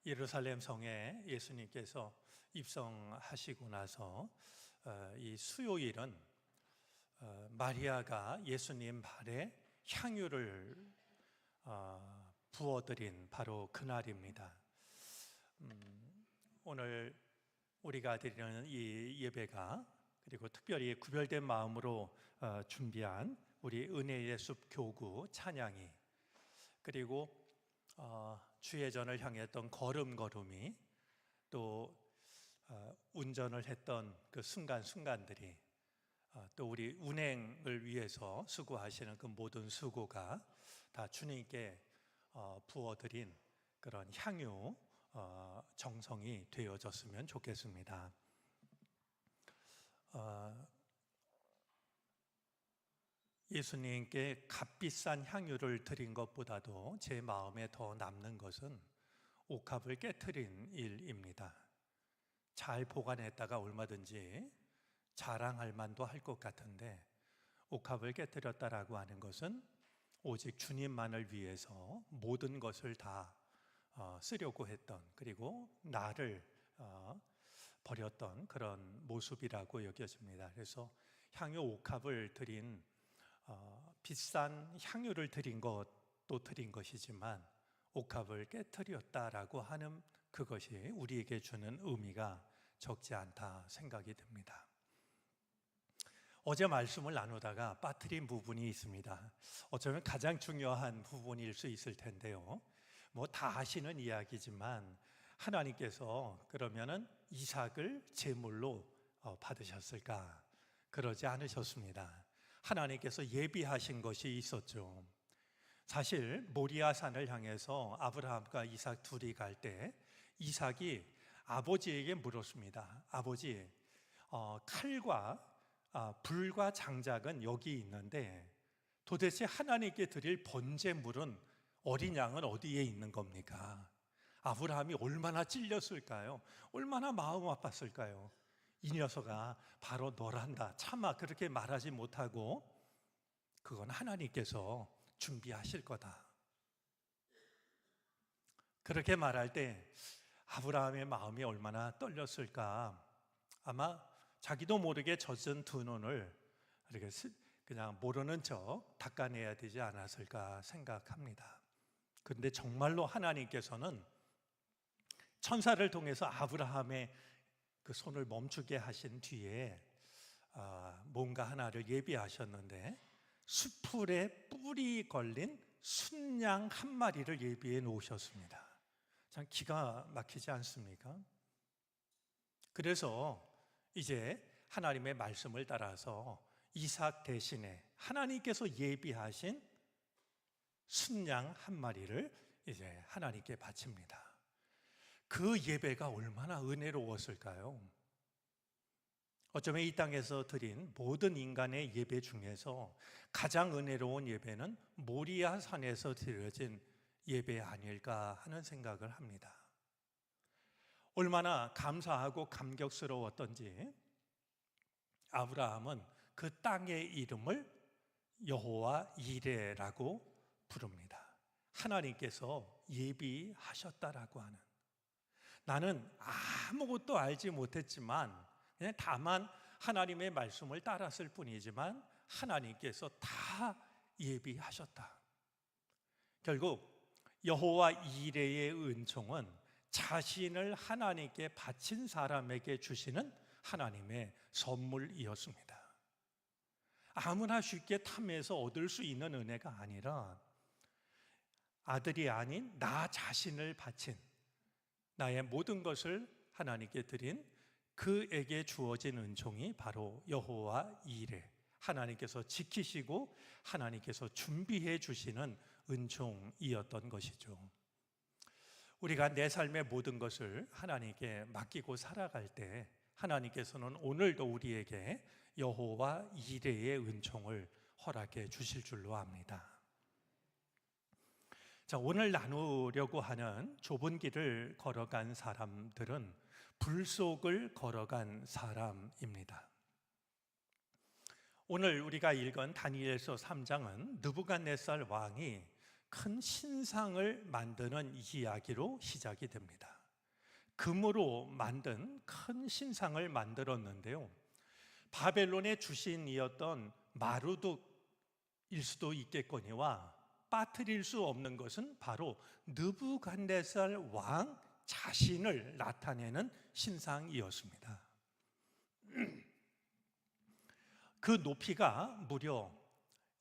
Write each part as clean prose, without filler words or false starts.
예루살렘 성에 예수님께서 입성하시고 나서 이 수요일은 마리아가 예수님 발에 향유를 부어드린 바로 그날입니다. 오늘 우리가 드리는 이 예배가, 그리고 특별히 구별된 마음으로 준비한 우리 은혜의 숲 교구 찬양이, 그리고 주의 전을 향했던 걸음걸음이, 또 운전을 했던 그 순간순간들이, 또 우리 운행을 위해서 수고하시는 그 모든 수고가 다 주님께 부어드린 그런 향유 정성이 되어졌으면 좋겠습니다. 예수님께 값비싼 향유를 드린 것보다도 제 마음에 더 남는 것은 옥합을 깨트린 일입니다. 잘 보관했다가 얼마든지 자랑할 만도 할 것 같은데, 옥합을 깨트렸다라고 하는 것은 오직 주님만을 위해서 모든 것을 다 쓰려고 했던, 그리고 나를 버렸던 그런 모습이라고 여겨집니다. 그래서 향유 옥합을 드린, 비싼 향유를 드린 것도 드린 것이지만 옥합을 깨트렸다라고 하는 그것이 우리에게 주는 의미가 적지 않다 생각이 듭니다. 어제 말씀을 나누다가 빠뜨린 부분이 있습니다. 어쩌면 가장 중요한 부분일 수 있을 텐데요, 다 아시는 이야기지만 하나님께서 그러면은 이삭을 제물로 받으셨을까? 그러지 않으셨습니다. 하나님께서 예비하신 것이 있었죠. 사실 모리아산을 향해서 아브라함과 이삭 둘이 갈 때 이삭이 아버지에게 물었습니다. 아버지, 칼과 불과 장작은 여기 있는데 도대체 하나님께 드릴 번제물은, 어린 양은 어디에 있는 겁니까? 아브라함이 얼마나 찔렸을까요? 얼마나 마음 아팠을까요? 이 녀석아, 바로 너란다, 차마, 그렇게 말하지 못하고 그건 하나님께서 준비하실 거다, 그렇게 말할 때 아브라함의 마음이 얼마나 떨렸을까. 아마 자기도 모르게 젖은 두 눈을 이렇게 그냥 모르는 척 닦아내야 되지 않았을까 생각합니다. 그런데 정말로 하나님께서는 천사를 통해서 아브라함의 그 손을 멈추게 하신 뒤에 뭔가 하나를 예비하셨는데, 수풀에 뿔이 걸린 순양 한 마리를 예비해 놓으셨습니다. 참 기가 막히지 않습니까? 그래서 이제 하나님의 말씀을 따라서 이삭 대신에 하나님께서 예비하신 순양 한 마리를 이제 하나님께 바칩니다. 그 예배가 얼마나 은혜로웠을까요? 어쩌면 이 땅에서 드린 모든 인간의 예배 중에서 가장 은혜로운 예배는 모리아 산에서 드려진 예배 아닐까 하는 생각을 합니다. 얼마나 감사하고 감격스러웠던지 아브라함은 그 땅의 이름을 여호와 이레라고 부릅니다. 하나님께서 예비하셨다라고 하는, 나는 아무것도 알지 못했지만 그냥 다만 하나님의 말씀을 따랐을 뿐이지만 하나님께서 다 예비하셨다. 결국 여호와 이레의 은총은 자신을 하나님께 바친 사람에게 주시는 하나님의 선물이었습니다. 아무나 쉽게 탐해서 얻을 수 있는 은혜가 아니라 아들이 아닌 나 자신을 바친, 나의 모든 것을 하나님께 드린 그에게 주어진 은총이 바로 여호와 이레, 하나님께서 지키시고 하나님께서 준비해 주시는 은총이었던 것이죠. 우리가 내 삶의 모든 것을 하나님께 맡기고 살아갈 때 하나님께서는 오늘도 우리에게 여호와 이레의 은총을 허락해 주실 줄로 압니다. 자, 오늘 나누려고 하는 좁은 길을 걸어간 사람들은 불 속을 걸어간 사람입니다. 오늘 우리가 읽은 다니엘서 3장은 느부갓네살 왕이 큰 신상을 만드는 이야기로 시작이 됩니다. 금으로 만든 큰 신상을 만들었는데요. 바벨론의 주신이었던 마루둑일 수도 있겠거니와 빠뜨릴 수 없는 것은 바로 느부갓네살 왕 자신을 나타내는 신상이었습니다. 그 높이가 무려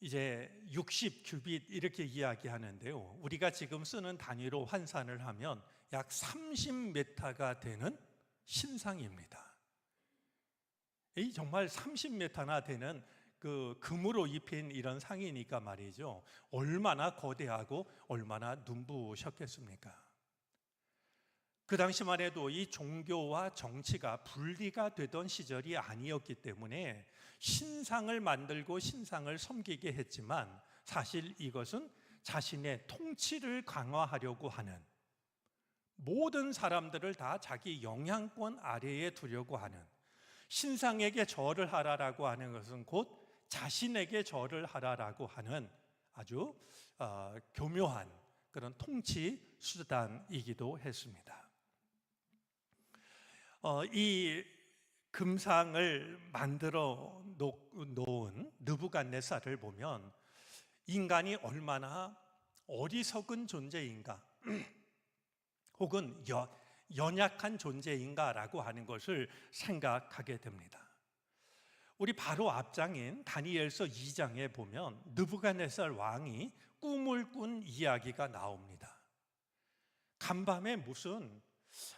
이제 60규빗 이렇게 이야기하는데요. 우리가 지금 쓰는 단위로 환산을 하면 약 30m가 되는 신상입니다. 이 정말 30m나 되는 그 금으로 입힌 이런 상이니까 말이죠. 얼마나 거대하고 얼마나 눈부셨겠습니까? 그 당시만 해도 이 종교와 정치가 분리가 되던 시절이 아니었기 때문에 신상을 만들고 신상을 섬기게 했지만 사실 이것은 자신의 통치를 강화하려고 하는, 모든 사람들을 다 자기 영향권 아래에 두려고 하는, 신상에게 절을 하라라고 하는 것은 곧 자신에게 절을 하라라고 하는 아주 교묘한 그런 통치 수단이기도 했습니다. 이 금상을 만들어 놓은 느부갓네살을 보면 인간이 얼마나 어리석은 존재인가 혹은 연약한 존재인가라고 하는 것을 생각하게 됩니다. 우리 바로 앞장인 다니엘서 2장에 보면 느부갓네살 왕이 꿈을 꾼 이야기가 나옵니다. 간밤에 무슨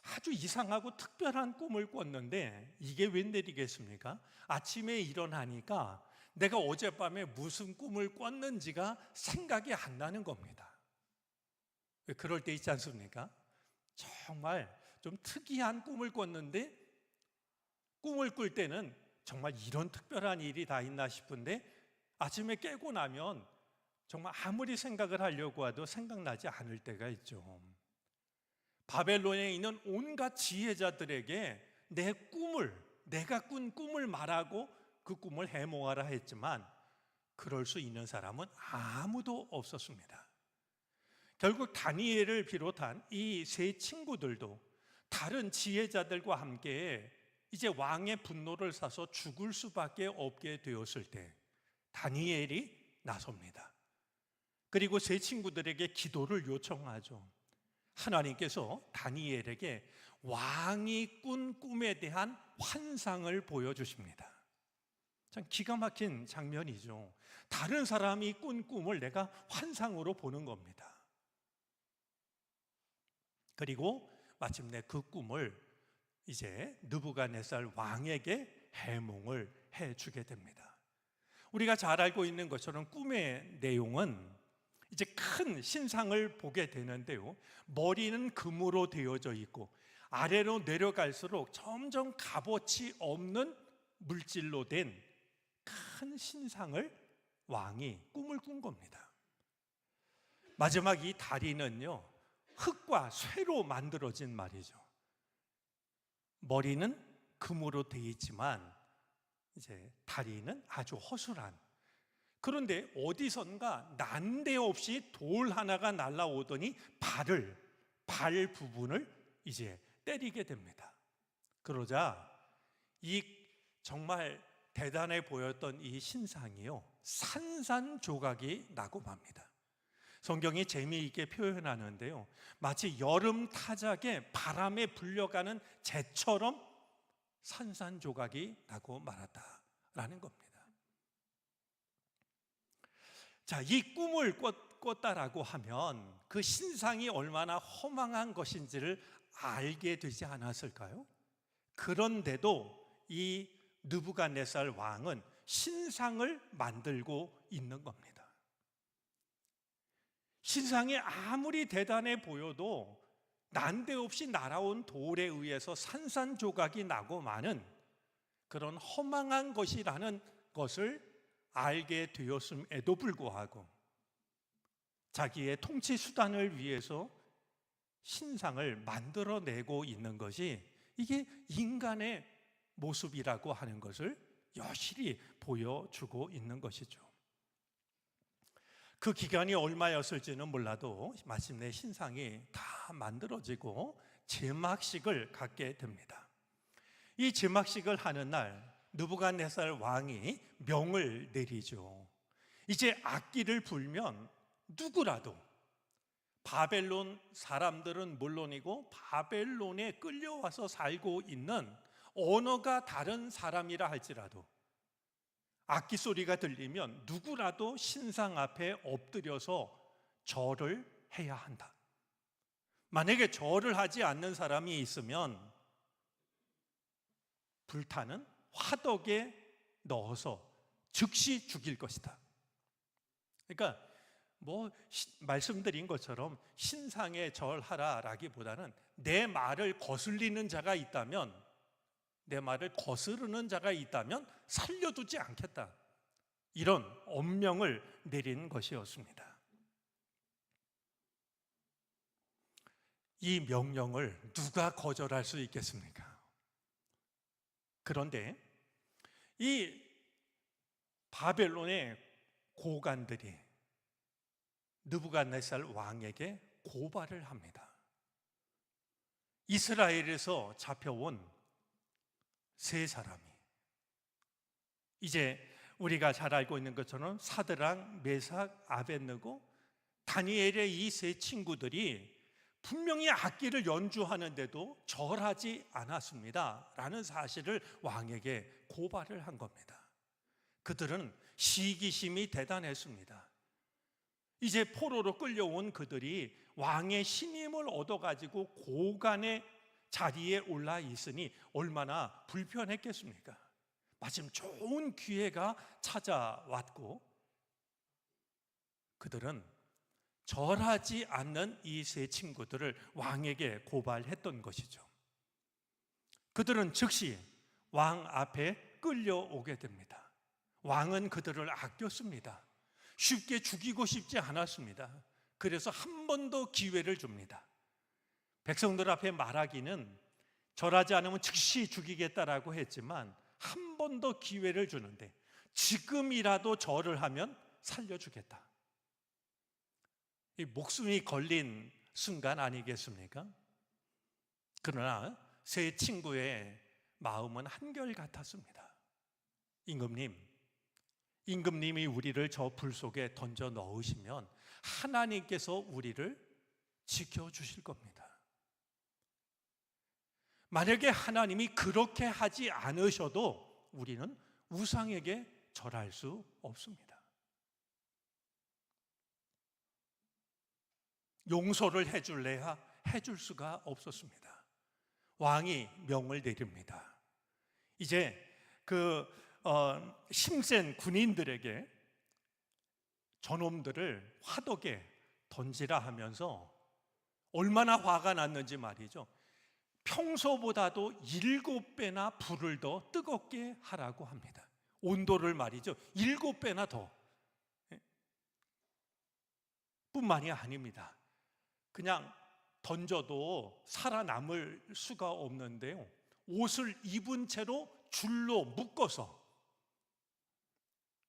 아주 이상하고 특별한 꿈을 꿨는데 이게 웬일이겠습니까? 아침에 일어나니까 내가 어젯밤에 무슨 꿈을 꿨는지가 생각이 안 나는 겁니다. 그럴 때 있지 않습니까? 정말 좀 특이한 꿈을 꿨는데 꿈을 꿀 때는 정말 이런 특별한 일이 다 있나 싶은데 아침에 깨고 나면 정말 아무리 생각을 하려고 해도 생각나지 않을 때가 있죠. 바벨론에 있는 온갖 지혜자들에게 내가 꾼 꿈을 말하고 그 꿈을 해몽하라 했지만 그럴 수 있는 사람은 아무도 없었습니다. 결국 다니엘을 비롯한 이 세 친구들도 다른 지혜자들과 함께 이제 왕의 분노를 사서 죽을 수밖에 없게 되었을 때 다니엘이 나섭니다. 그리고 세 친구들에게 기도를 요청하죠. 하나님께서 다니엘에게 왕이 꾼 꿈에 대한 환상을 보여주십니다. 참 기가 막힌 장면이죠. 다른 사람이 꾼 꿈을 내가 환상으로 보는 겁니다. 그리고 마침내 그 꿈을 이제 느부갓네살 왕에게 해몽을 해주게 됩니다. 우리가 잘 알고 있는 것처럼 꿈의 내용은 이제 큰 신상을 보게 되는데요. 머리는 금으로 되어져 있고 아래로 내려갈수록 점점 값어치 없는 물질로 된 큰 신상을 왕이 꿈을 꾼 겁니다. 마지막 이 다리는요, 흙과 쇠로 만들어진 말이죠. 머리는 금으로 되어 있지만 이제 다리는 아주 허술한, 그런데 어디선가 난데없이 돌 하나가 날아오더니 발 부분을 이제 때리게 됩니다. 그러자 이 정말 대단해 보였던 이 신상이요, 산산조각이 나고 맙니다. 성경이 재미있게 표현하는데요, 마치 여름 타작에 바람에 불려가는 재처럼 산산조각이 나고 말았다라는 겁니다. 자, 이 꿈을 꿨다라고 하면 그 신상이 얼마나 허망한 것인지를 알게 되지 않았을까요? 그런데도 이 느부갓네살 왕은 신상을 만들고 있는 겁니다. 신상이 아무리 대단해 보여도 난데없이 날아온 돌에 의해서 산산조각이 나고 마는 그런 허망한 것이라는 것을 알게 되었음에도 불구하고 자기의 통치 수단을 위해서 신상을 만들어내고 있는 것이 이게 인간의 모습이라고 하는 것을 여실히 보여주고 있는 것이죠. 그 기간이 얼마였을지는 몰라도 마침내 신상이 다 만들어지고 제막식을 갖게 됩니다. 이 제막식을 하는 날 느부갓네살 왕이 명을 내리죠. 이제 악기를 불면 누구라도, 바벨론 사람들은 물론이고 바벨론에 끌려와서 살고 있는 언어가 다른 사람이라 할지라도 악기 소리가 들리면 누구라도 신상 앞에 엎드려서 절을 해야 한다. 만약에 절을 하지 않는 사람이 있으면 불타는 화덕에 넣어서 즉시 죽일 것이다. 그러니까 말씀드린 것처럼 신상에 절하라라기보다는 내 말을 거슬리는 자가 있다면, 내 말을 거스르는 자가 있다면 살려두지 않겠다, 이런 엄명을 내린 것이었습니다. 이 명령을 누가 거절할 수 있겠습니까? 그런데 이 바벨론의 고관들이 느부갓네살 왕에게 고발을 합니다. 이스라엘에서 잡혀온 세 사람이, 이제 우리가 잘 알고 있는 것처럼 사드락, 메삭, 아벳느고, 다니엘의 이 세 친구들이 분명히 악기를 연주하는데도 절하지 않았습니다 라는 사실을 왕에게 고발을 한 겁니다. 그들은 시기심이 대단했습니다. 이제 포로로 끌려온 그들이 왕의 신임을 얻어가지고 고관의 자리에 올라 있으니 얼마나 불편했겠습니까? 마침 좋은 기회가 찾아왔고 그들은 절하지 않는 이 세 친구들을 왕에게 고발했던 것이죠. 그들은 즉시 왕 앞에 끌려오게 됩니다. 왕은 그들을 아꼈습니다. 쉽게 죽이고 싶지 않았습니다. 그래서 한 번 더 기회를 줍니다. 백성들 앞에 말하기는 절하지 않으면 즉시 죽이겠다라고 했지만 한 번 더 기회를 주는데 지금이라도 절을 하면 살려주겠다. 이 목숨이 걸린 순간 아니겠습니까? 그러나 세 친구의 마음은 한결같았습니다. 임금님이 우리를 저 불 속에 던져 넣으시면 하나님께서 우리를 지켜주실 겁니다. 만약에 하나님이 그렇게 하지 않으셔도 우리는 우상에게 절할 수 없습니다. 용서를 해줄래야 해줄 수가 없었습니다. 왕이 명을 내립니다. 이제 힘센 군인들에게 저놈들을 화덕에 던지라 하면서 얼마나 화가 났는지 말이죠. 평소보다도 7배나 불을 더 뜨겁게 하라고 합니다. 온도를 말이죠. 7배나 더. 뿐만이 아닙니다. 그냥 던져도 살아남을 수가 없는데요, 옷을 입은 채로 줄로 묶어서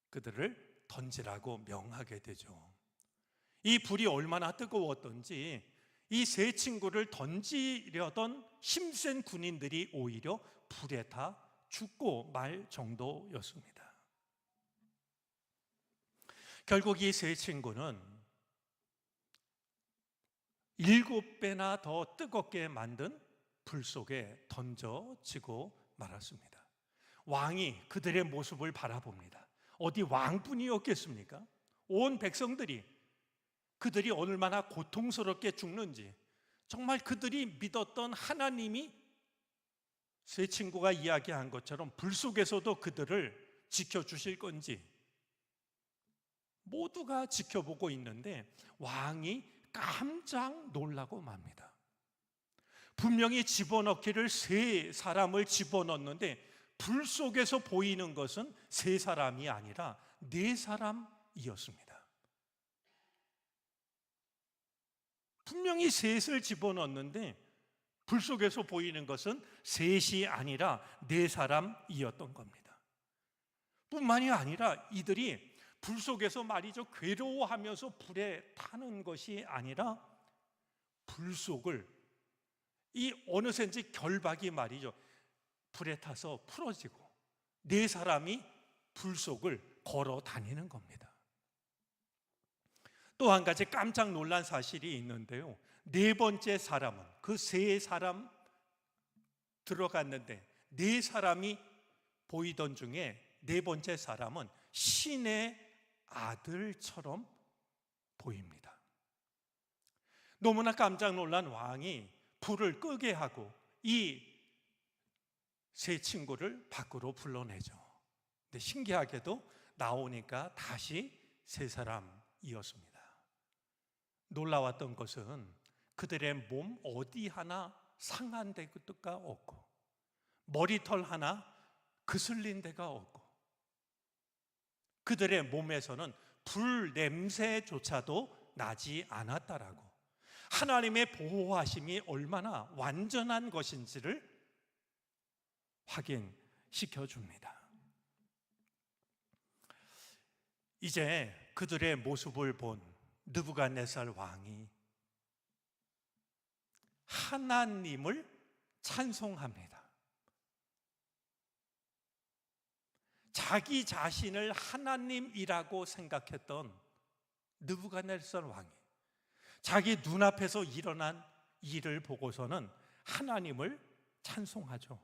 그들을 던지라고 명하게 되죠. 이 불이 얼마나 뜨거웠던지 이 세 친구를 던지려던 힘센 군인들이 오히려 불에 타 죽고 말 정도였습니다. 결국 이 세 친구는 7배나 더 뜨겁게 만든 불 속에 던져지고 말았습니다. 왕이 그들의 모습을 바라봅니다. 어디 왕뿐이었겠습니까? 온 백성들이 그들이 얼마나 고통스럽게 죽는지, 정말 그들이 믿었던 하나님이 세 친구가 이야기한 것처럼 불 속에서도 그들을 지켜주실 건지 모두가 지켜보고 있는데 왕이 깜짝 놀라고 맙니다. 분명히 집어넣기를 세 사람을 집어넣는데 불 속에서 보이는 것은 세 사람이 아니라 네 사람이었습니다. 분명히 셋을 집어넣는데 불 속에서 보이는 것은 셋이 아니라 네 사람이었던 겁니다. 뿐만이 아니라 이들이 불 속에서 말이죠, 괴로워하면서 불에 타는 것이 아니라 불 속을, 이 어느샌지 결박이 말이죠, 불에 타서 풀어지고 네 사람이 불 속을 걸어 다니는 겁니다. 또 한 가지 깜짝 놀란 사실이 있는데요, 네 번째 사람은, 그 세 사람 들어갔는데 네 사람이 보이던 중에 네 번째 사람은 신의 아들처럼 보입니다. 너무나 깜짝 놀란 왕이 불을 끄게 하고 이 세 친구를 밖으로 불러내죠. 근데 신기하게도 나오니까 다시 세 사람이었습니다. 놀라웠던 것은 그들의 몸 어디 하나 상한 데가 없고 머리털 하나 그슬린 데가 없고 그들의 몸에서는 불 냄새조차도 나지 않았다라고, 하나님의 보호하심이 얼마나 완전한 것인지를 확인시켜 줍니다. 이제 그들의 모습을 본 느부갓네살 왕이 하나님을 찬송합니다. 자기 자신을 하나님이라고 생각했던 느부갓네살 왕이 자기 눈앞에서 일어난 일을 보고서는 하나님을 찬송하죠.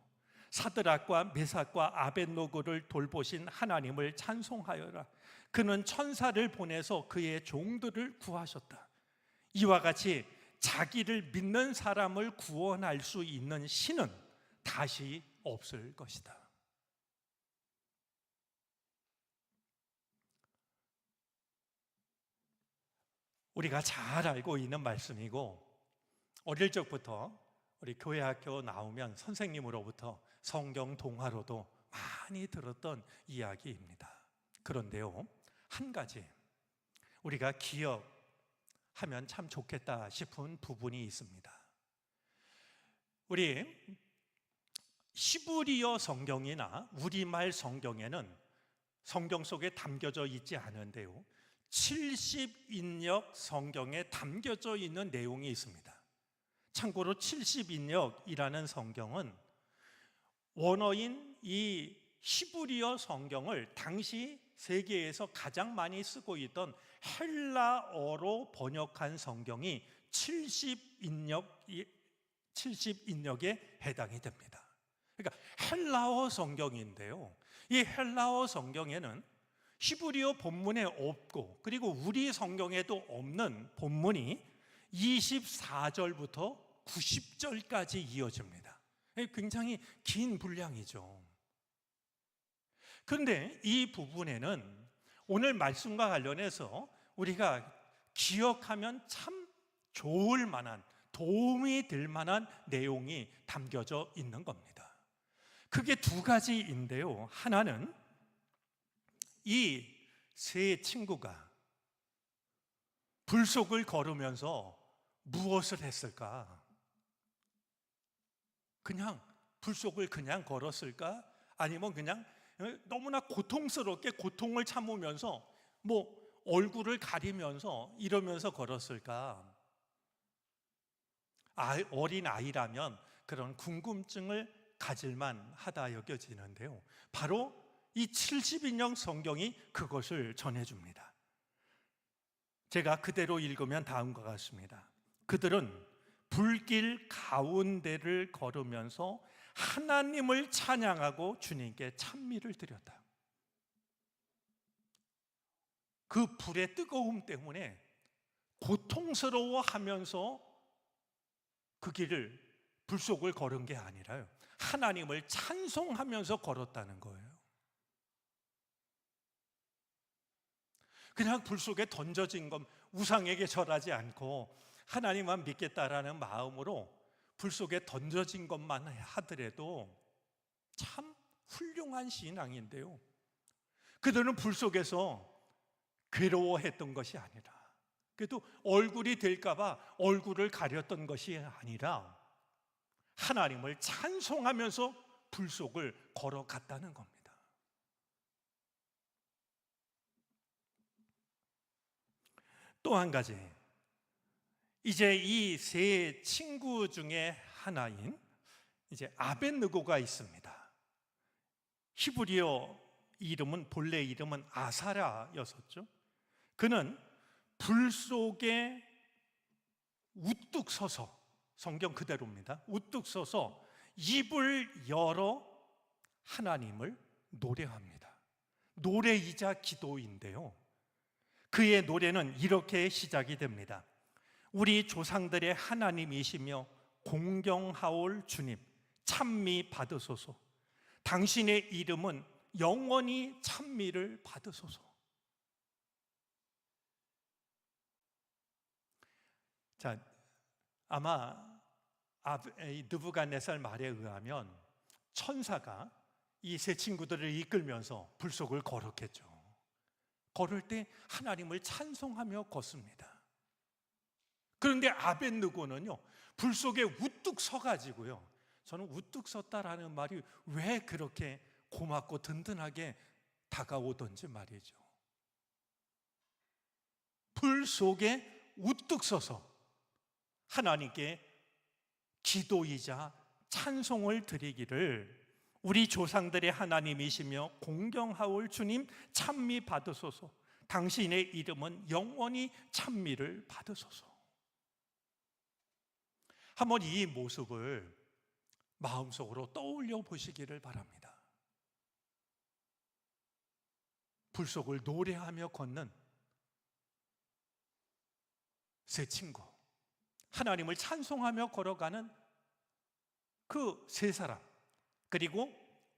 사드락과 메삭과 아벳노고를 돌보신 하나님을 찬송하여라. 그는 천사를 보내서 그의 종들을 구하셨다. 이와 같이 자기를 믿는 사람을 구원할 수 있는 신은 다시 없을 것이다. 우리가 잘 알고 있는 말씀이고, 어릴 적부터 우리 교회 학교 나오면 선생님으로부터 성경 동화로도 많이 들었던 이야기입니다. 그런데요, 한 가지 우리가 기억하면 참 좋겠다 싶은 부분이 있습니다. 우리 히브리어 성경이나 우리말 성경에는 성경 속에 담겨져 있지 않은데요, 70인역 성경에 담겨져 있는 내용이 있습니다. 참고로 70인역이라는 성경은 원어인 이 히브리어 성경을 당시 세계에서 가장 많이 쓰고 있던 헬라어로 번역한 성경이 70인역에 해당이 됩니다. 그러니까 헬라어 성경인데요, 이 헬라어 성경에는 히브리어 본문에 없고 그리고 우리 성경에도 없는 본문이 24절부터 90절까지 이어집니다. 굉장히 긴 분량이죠. 그런데 이 부분에는 오늘 말씀과 관련해서 우리가 기억하면 참 좋을 만한, 도움이 될 만한 내용이 담겨져 있는 겁니다. 그게 두 가지인데요, 하나는 이 세 친구가 불 속을 걸으면서 무엇을 했을까? 그냥 불 속을 그냥 걸었을까? 아니면 그냥 너무나 고통스럽게 고통을 참으면서 얼굴을 가리면서 이러면서 걸었을까? 어린 아이라면 그런 궁금증을 가질만 하다 여겨지는데요, 바로 이 70인역 성경이 그것을 전해줍니다. 제가 그대로 읽으면 다음과 같습니다. 그들은 불길 가운데를 걸으면서 하나님을 찬양하고 주님께 찬미를 드렸다. 그 불의 뜨거움 때문에 고통스러워하면서 그 길을, 불 속을 걸은 게 아니라요, 하나님을 찬송하면서 걸었다는 거예요. 그냥 불 속에 던져진 것, 우상에게 절하지 않고 하나님만 믿겠다라는 마음으로 불 속에 던져진 것만 하더라도 참 훌륭한 신앙인데요, 그들은 불 속에서 괴로워했던 것이 아니라, 그래도 얼굴이 될까봐 얼굴을 가렸던 것이 아니라 하나님을 찬송하면서 불 속을 걸어갔다는 겁니다. 또 한 가지, 이제 이 세 친구 중에 하나인 이제 아벳느고가 있습니다. 히브리어 이름은, 본래 이름은 아사랴였었죠. 그는 불 속에 우뚝 서서, 성경 그대로입니다, 우뚝 서서 입을 열어 하나님을 노래합니다. 노래이자 기도인데요, 그의 노래는 이렇게 시작이 됩니다. 우리 조상들의 하나님이시며 공경하올 주님, 찬미 받으소서. 당신의 이름은 영원히 찬미를 받으소서. 자, 아마 느부갓네살 말에 의하면 천사가 이 세 친구들을 이끌면서 불 속을 걸었겠죠. 걸을 때 하나님을 찬송하며 걷습니다. 그런데 아벳느고는요, 불 속에 우뚝 서가지고요, 저는 우뚝 섰다라는 말이 왜 그렇게 고맙고 든든하게 다가오던지 말이죠. 불 속에 우뚝 서서 하나님께 기도이자 찬송을 드리기를, 우리 조상들의 하나님이시며 공경하올 주님 찬미 받으소서. 당신의 이름은 영원히 찬미를 받으소서. 한번 이 모습을 마음속으로 떠올려 보시기를 바랍니다. 불 속을 노래하며 걷는 세 친구, 하나님을 찬송하며 걸어가는 그 세 사람, 그리고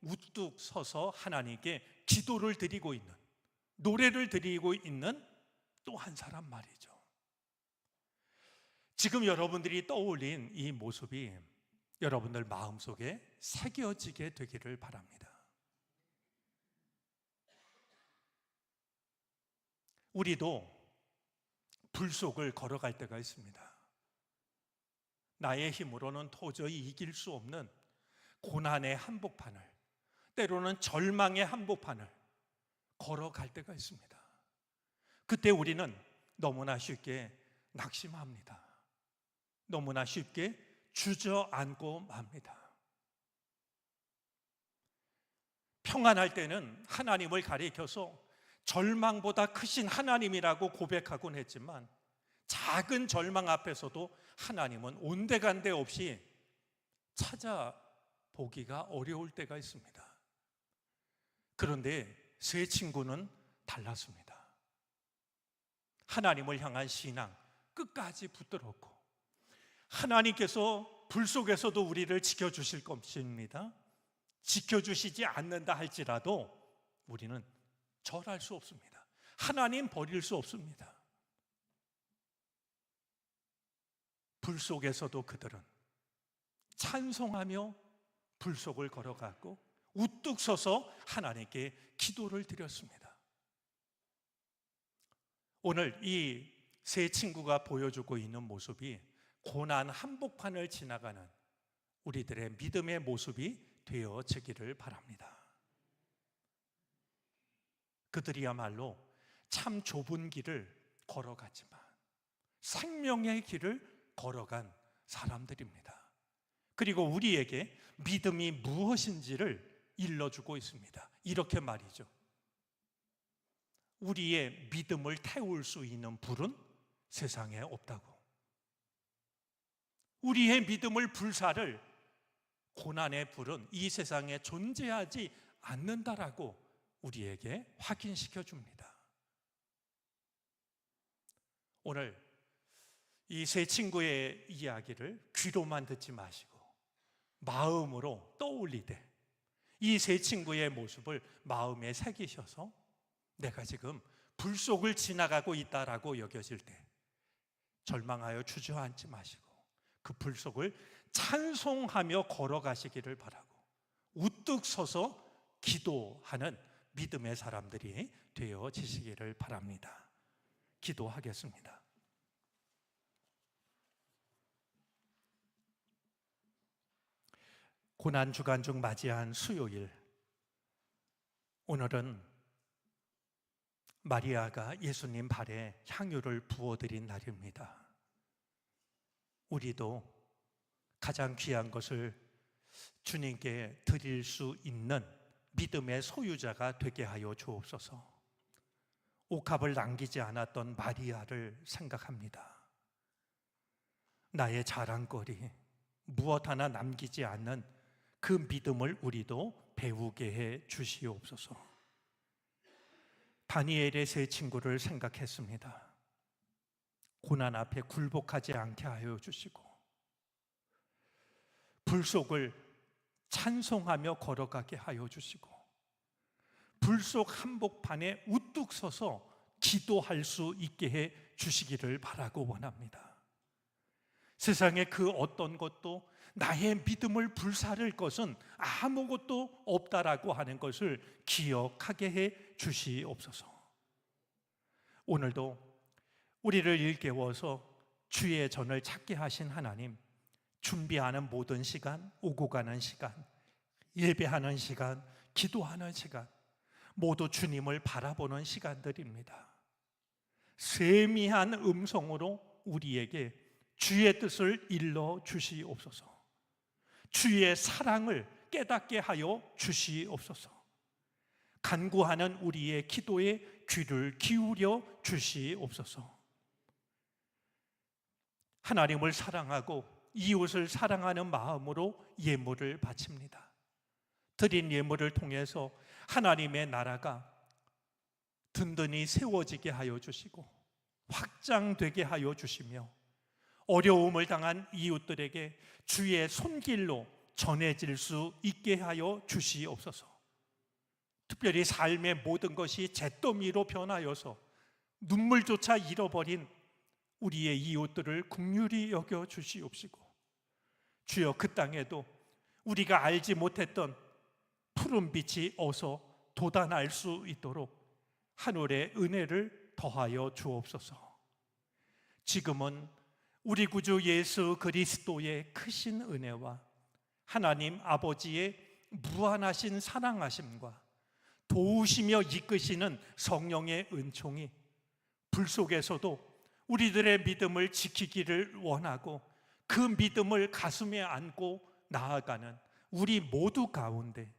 우뚝 서서 하나님께 기도를 드리고 있는, 노래를 드리고 있는 또 한 사람 말이죠. 지금 여러분들이 떠올린 이 모습이 여러분들 마음속에 새겨지게 되기를 바랍니다. 우리도 불 속을 걸어갈 때가 있습니다. 나의 힘으로는 도저히 이길 수 없는 고난의 한복판을, 때로는 절망의 한복판을 걸어갈 때가 있습니다. 그때 우리는 너무나 쉽게 낙심합니다. 너무나 쉽게 주저앉고 맙니다. 평안할 때는 하나님을 가리켜서 절망보다 크신 하나님이라고 고백하곤 했지만, 작은 절망 앞에서도 하나님은 온데간데 없이 찾아보기가 어려울 때가 있습니다. 그런데 세 친구는 달랐습니다. 하나님을 향한 신앙 끝까지 붙들었고, 하나님께서 불 속에서도 우리를 지켜주실 것입니다. 지켜주시지 않는다 할지라도 우리는 절할 수 없습니다. 하나님 버릴 수 없습니다. 불 속에서도 그들은 찬송하며 불 속을 걸어갔고, 우뚝 서서 하나님께 기도를 드렸습니다. 오늘 이 세 친구가 보여주고 있는 모습이 고난 한복판을 지나가는 우리들의 믿음의 모습이 되어지기를 바랍니다. 그들이야말로 참 좁은 길을 걸어갔지만 생명의 길을 걸어간 사람들입니다. 그리고 우리에게 믿음이 무엇인지를 일러주고 있습니다. 이렇게 말이죠. 우리의 믿음을 태울 수 있는 불은 세상에 없다고. 우리의 믿음을 불사를 고난의 불은 이 세상에 존재하지 않는다라고 우리에게 확인시켜 줍니다. 오늘 이 세 친구의 이야기를 귀로만 듣지 마시고 마음으로 떠올리되, 이 세 친구의 모습을 마음에 새기셔서 내가 지금 불 속을 지나가고 있다라고 여겨질 때 절망하여 주저앉지 마시고 그 불 속을 찬송하며 걸어가시기를 바라고, 우뚝 서서 기도하는 믿음의 사람들이 되어지시기를 바랍니다. 기도하겠습니다. 고난 주간 중 맞이한 수요일, 오늘은 마리아가 예수님 발에 향유를 부어드린 날입니다. 우리도 가장 귀한 것을 주님께 드릴 수 있는 믿음의 소유자가 되게 하여 주옵소서. 옥합을 남기지 않았던 마리아를 생각합니다. 나의 자랑거리, 무엇 하나 남기지 않는 그 믿음을 우리도 배우게 해 주시옵소서. 다니엘의 세 친구를 생각했습니다. 고난 앞에 굴복하지 않게 하여 주시고, 불 속을 찬송하며 걸어가게 하여 주시고, 불 속 한복판에 우뚝 서서 기도할 수 있게 해 주시기를 바라고 원합니다. 세상에 그 어떤 것도 나의 믿음을 불사를 것은 아무것도 없다라고 하는 것을 기억하게 해 주시옵소서. 오늘도 우리를 일깨워서 주의 전을 찾게 하신 하나님, 준비하는 모든 시간, 오고 가는 시간, 예배하는 시간, 기도하는 시간, 모두 주님을 바라보는 시간들입니다. 세미한 음성으로 우리에게 주의 뜻을 일러 주시옵소서. 주의 사랑을 깨닫게 하여 주시옵소서. 간구하는 우리의 기도에 귀를 기울여 주시옵소서. 하나님을 사랑하고 이웃을 사랑하는 마음으로 예물을 바칩니다. 드린 예물을 통해서 하나님의 나라가 든든히 세워지게 하여 주시고 확장되게 하여 주시며, 어려움을 당한 이웃들에게 주의 손길로 전해질 수 있게 하여 주시옵소서. 특별히 삶의 모든 것이 잿더미로 변하여서 눈물조차 잃어버린 우리의 이웃들을 긍휼히 여겨 주시옵시고, 주여 그 땅에도 우리가 알지 못했던 푸른 빛이 어서 돋아날 수 있도록 하늘의 은혜를 더하여 주옵소서. 지금은 우리 구주 예수 그리스도의 크신 은혜와 하나님 아버지의 무한하신 사랑하심과 도우시며 이끄시는 성령의 은총이 불 속에서도 우리들의 믿음을 지키기를 원하고 그 믿음을 가슴에 안고 나아가는 우리 모두 가운데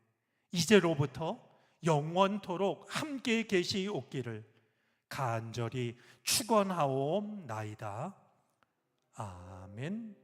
이제로부터 영원토록 함께 계시옵기를 간절히 축원하옵나이다. 아멘.